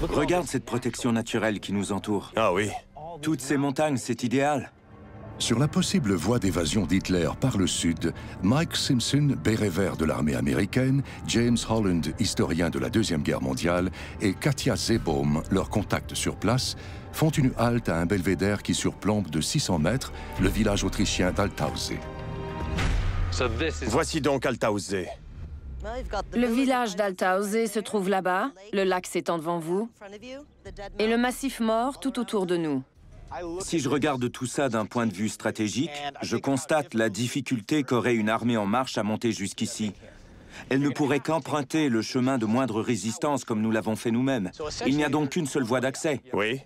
Regarde cette protection naturelle qui nous entoure. Ah oui. Toutes ces montagnes, c'est idéal. Sur la possible voie d'évasion d'Hitler par le sud, Mike Simpson, béret vert de l'armée américaine, James Holland, historien de la Deuxième Guerre mondiale, et Katja Seebohm, leur contact sur place, font une halte à un belvédère qui surplombe de 600 mètres le village autrichien d'Althausee. Voici donc Altausee. Le village d'Althausee se trouve là-bas, le lac s'étend devant vous, et le massif mort tout autour de nous. Si je regarde tout ça d'un point de vue stratégique, je constate la difficulté qu'aurait une armée en marche à monter jusqu'ici. Elle ne pourrait qu'emprunter le chemin de moindre résistance comme nous l'avons fait nous-mêmes. Il n'y a donc qu'une seule voie d'accès. Oui.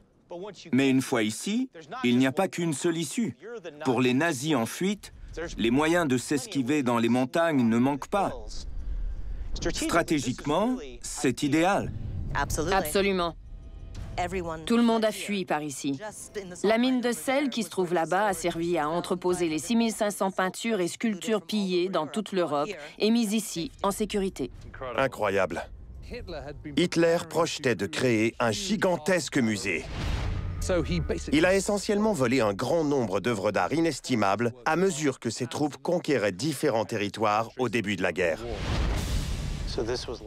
Mais une fois ici, il n'y a pas qu'une seule issue. Pour les nazis en fuite, les moyens de s'esquiver dans les montagnes ne manquent pas. Stratégiquement, c'est idéal. Absolument. Tout le monde a fui par ici. La mine de sel qui se trouve là-bas a servi à entreposer les 6500 peintures et sculptures pillées dans toute l'Europe et mises ici, en sécurité. Incroyable. Hitler projetait de créer un gigantesque musée. Il a essentiellement volé un grand nombre d'œuvres d'art inestimables à mesure que ses troupes conquéraient différents territoires au début de la guerre.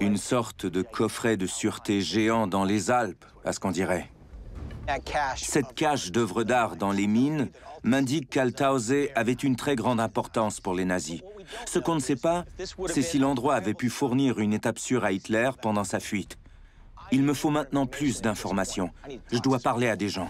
Une sorte de coffret de sûreté géant dans les Alpes, à ce qu'on dirait. Cette cache d'œuvres d'art dans les mines m'indique qu'Althausee avait une très grande importance pour les nazis. Ce qu'on ne sait pas, c'est si l'endroit avait pu fournir une étape sûre à Hitler pendant sa fuite. Il me faut maintenant plus d'informations. Je dois parler à des gens.